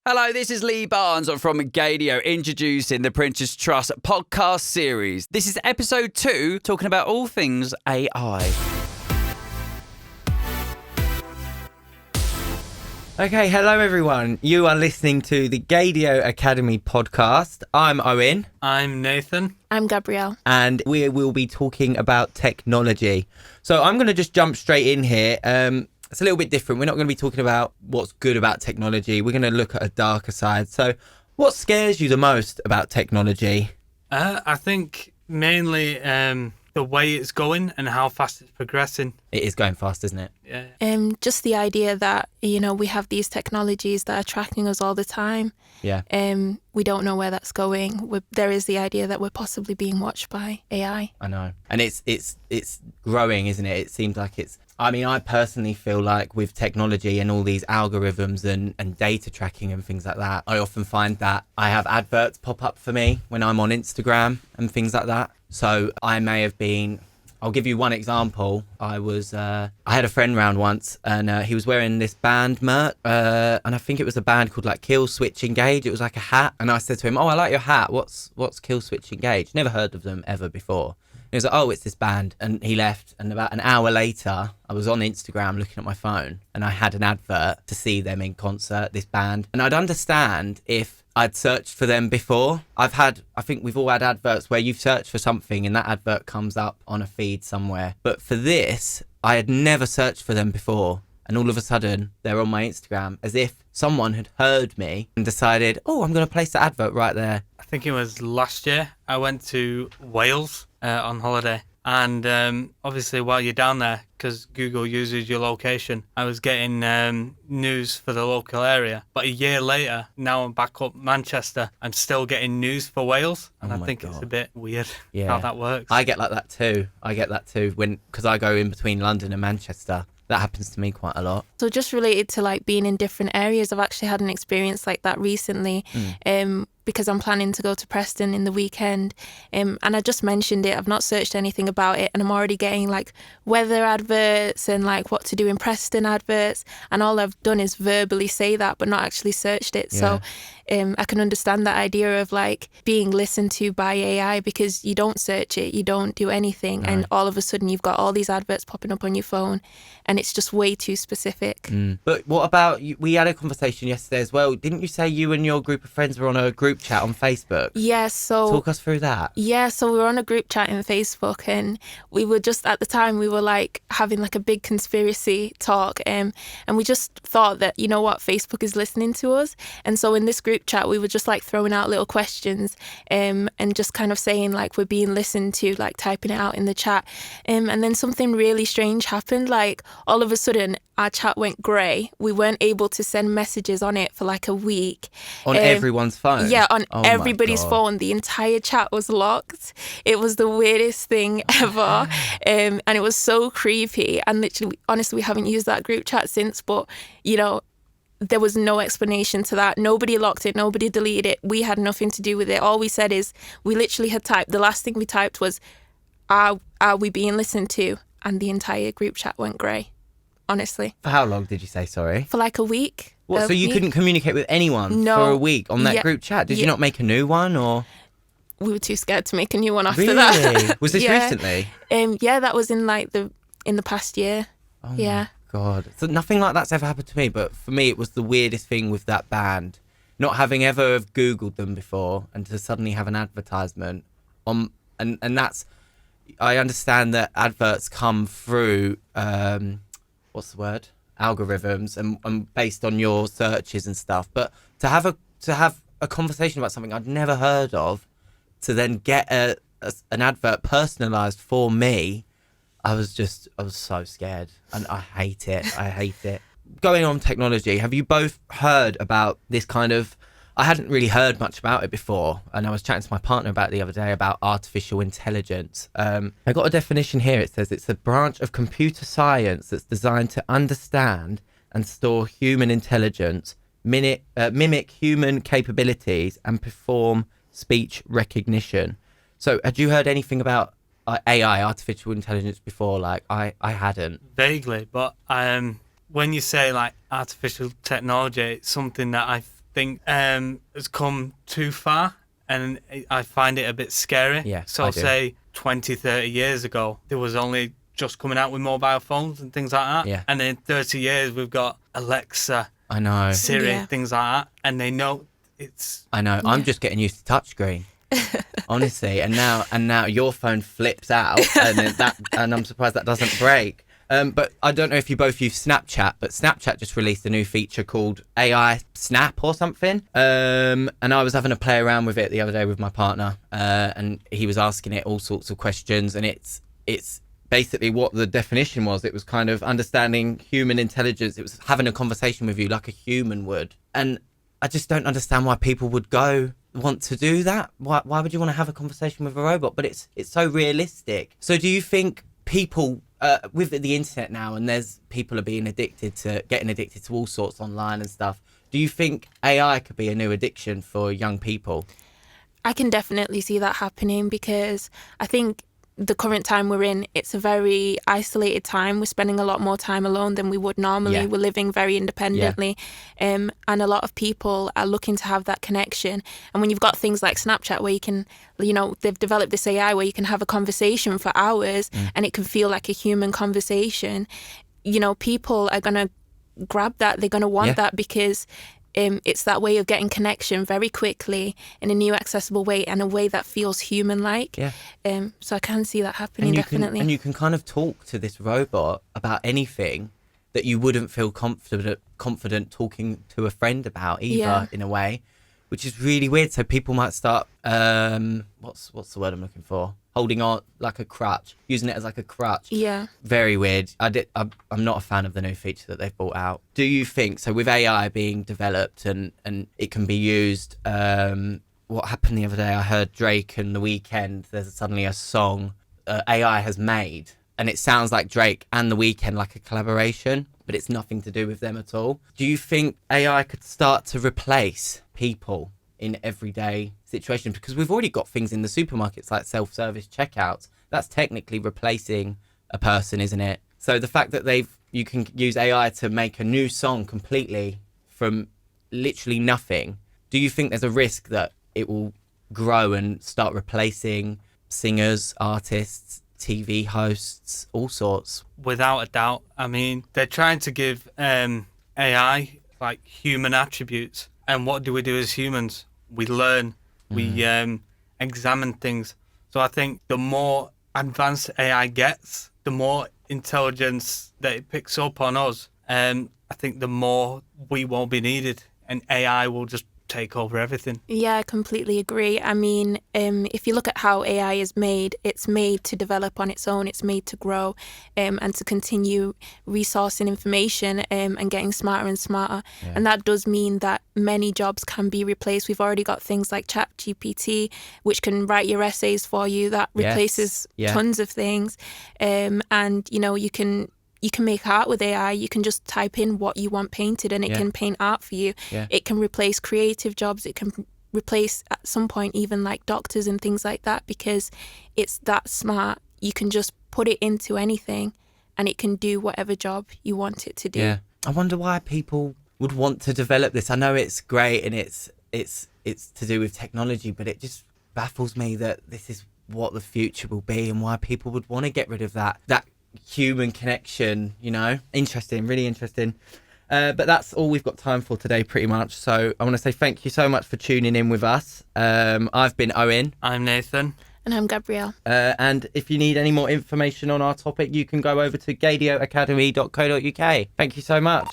Hello, this is Lee Barnes from Gaydio, introducing the Prince's Trust podcast series. This is episode 2, talking about all things AI. Okay, hello everyone. You are listening to the Gaydio Academy podcast. I'm Owen. I'm Nathan. I'm Gabrielle. And we will be talking about technology. So I'm going to just jump straight in here. It's a little bit different. We're not going to be talking about what's good about technology. We're going to look at a darker side. So what scares you the most about technology? I think mainly the way it's going and how fast it's progressing. It is going fast, isn't it? Yeah. Just the idea that, we have these technologies that are tracking us all the time. Yeah. We don't know where that's going. There is the idea that we're possibly being watched by AI. I know. And it's growing, isn't it? It seems like I personally feel like with technology and all these algorithms and data tracking and things like that, I often find that I have adverts pop up for me when I'm on Instagram and things like that. So I may have been, I'll give you one example. I had a friend round once and he was wearing this band merch and I think it was a band called like Kill Switch Engage. It was like a hat. And I said to him, I like your hat. What's Kill Switch Engage? Never heard of them ever before. He was like, it's this band. And he left. And about an hour later, I was on Instagram looking at my phone and I had an advert to see them in concert, this band. And I'd understand if I'd searched for them before. I think we've all had adverts where you've searched for something and that advert comes up on a feed somewhere. But for this, I had never searched for them before. And all of a sudden, they're on my Instagram as if someone had heard me and decided, I'm going to place that advert right there. I think it was last year. I went to Wales on holiday. And obviously while you're down there, because Google uses your location, I was getting news for the local area. But a year later, now I'm back up Manchester, I'm still getting news for Wales. And I think it's a bit weird how that works. I get like that too. Because I go in between London and Manchester. That happens to me quite a lot. So just related to like being in different areas, I've actually had an experience like that recently. Because I'm planning to go to Preston in the weekend. And I just mentioned it. I've not searched anything about it. And I'm already getting like weather adverts and like what to do in Preston adverts. And all I've done is verbally say that, but not actually searched it. Yeah. So I can understand that idea of like being listened to by AI because you don't search it, you don't do anything. No. And all of a sudden you've got all these adverts popping up on your phone and it's just way too specific. But what about, we had a conversation yesterday as well. Didn't you say you and your group of friends were on a group chat on Facebook? Yeah, so talk us through that. Yeah, so we were on a group chat in Facebook and we were just at the time we were like having like a big conspiracy talk and we just thought that, you know what, Facebook is listening to us. And so in this group chat we were just like throwing out little questions and just kind of saying like we're being listened to, like typing it out in the chat. And then something really strange happened. Like all of a sudden our chat went grey. We weren't able to send messages on it for like a week. On everyone's phone? Yeah, on everybody's phone. The entire chat was locked. It was the weirdest thing ever. And it was so creepy. And literally, honestly, we haven't used that group chat since. But, there was no explanation to that. Nobody locked it. Nobody deleted it. We had nothing to do with it. All we said is we literally had typed. The last thing we typed was, are we being listened to? And the entire group chat went grey. Honestly. For how long did you say, sorry? For like a week. What, so you couldn't communicate with anyone for a week on that group chat? Did you not make a new one or? We were too scared to make a new one after really? that. Was this recently? Yeah, that was in the past year. Oh my God. So nothing like that's ever happened to me, but for me it was the weirdest thing with that band. Not having ever have Googled them before and to suddenly have an advertisement on and that's, I understand that adverts come through what's the word? Algorithms and based on your searches and stuff. But to have a conversation about something I'd never heard of, to then get an advert personalised for me, I was so scared and I hate it. Going on technology, have you both heard about this kind of, I hadn't really heard much about it before, and I was chatting to my partner about it the other day about artificial intelligence. I got a definition here. It says it's a branch of computer science that's designed to understand and store human intelligence, mimic human capabilities, and perform speech recognition. So had you heard anything about AI, artificial intelligence, before? Like, I hadn't. Vaguely, but when you say like artificial technology, it's something that I think has come too far, and I find it a bit scary. Yeah, So I do. say 20, 30 years ago, there was only just coming out with mobile phones and things like that. Yeah. And in 30 years, we've got Alexa, I know. Siri, Yeah. things like that, and they know it's. I know. I'm just getting used to touchscreen. Honestly, and now your phone flips out, and I'm surprised that doesn't break. But I don't know if you both use Snapchat, but Snapchat just released a new feature called AI Snap or something. And I was having a play around with it the other day with my partner, and he was asking it all sorts of questions, and it's basically what the definition was. It was kind of understanding human intelligence. It was having a conversation with you like a human would. And I just don't understand why people would want to do that. Why would you want to have a conversation with a robot? But it's so realistic. So do you think people with the internet now, and there's people are getting addicted to all sorts online and stuff, do you think AI could be a new addiction for young people? I can definitely see that happening, because I think the current time we're in, it's a very isolated time. We're spending a lot more time alone than we would normally. Yeah. We're living very independently. And a lot of people are looking to have that connection. And when you've got things like Snapchat where you can, they've developed this AI where you can have a conversation for hours and it can feel like a human conversation, people are going to grab that. They're going to want that, because it's that way of getting connection very quickly in a new accessible way, and a way that feels human-like. Yeah. So I can see that happening, definitely. And you can kind of talk to this robot about anything that you wouldn't feel confident talking to a friend about either, in a way, which is really weird. So people might start, what's the word I'm looking for? Holding on like a crutch, using it as like a crutch. Yeah. Very weird. I'm not a fan of the new feature that they've brought out. Do you think, so with AI being developed and it can be used, what happened the other day, I heard Drake and The Weeknd, there's suddenly a song AI has made, and it sounds like Drake and The Weeknd, like a collaboration, but it's nothing to do with them at all. Do you think AI could start to replace people in everyday situations? Because we've already got things in the supermarkets like self-service checkouts. That's technically replacing a person, isn't it? So the fact that you can use AI to make a new song completely from literally nothing, do you think there's a risk that it will grow and start replacing singers, artists, TV hosts, all sorts? Without a doubt. I mean, they're trying to give AI like human attributes. And what do we do as humans? We learn, we examine things. So I think the more advanced AI gets, the more intelligence that it picks up on us, I think the more we won't be needed, and AI will just take over everything. Yeah, I completely agree. I mean, if you look at how AI is made, it's made to develop on its own, it's made to grow, and to continue resourcing information and getting smarter and smarter. Yeah. And that does mean that many jobs can be replaced. We've already got things like ChatGPT, which can write your essays for you. That replaces tons of things. And, you can make art with AI. You can just type in what you want painted and it can paint art for you. Yeah. It can replace creative jobs. It can replace at some point even like doctors and things like that, because it's that smart. You can just put it into anything and it can do whatever job you want it to do. Yeah. I wonder why people would want to develop this. I know it's great and it's to do with technology, but it just baffles me that this is what the future will be and why people would want to get rid of that human connection, Interesting, really interesting. But that's all we've got time for today, pretty much. So I want to say thank you so much for tuning in with us. I've been Owen. I'm Nathan. And I'm Gabrielle. And if you need any more information on our topic, you can go over to gaydioacademy.co.uk. Thank you so much.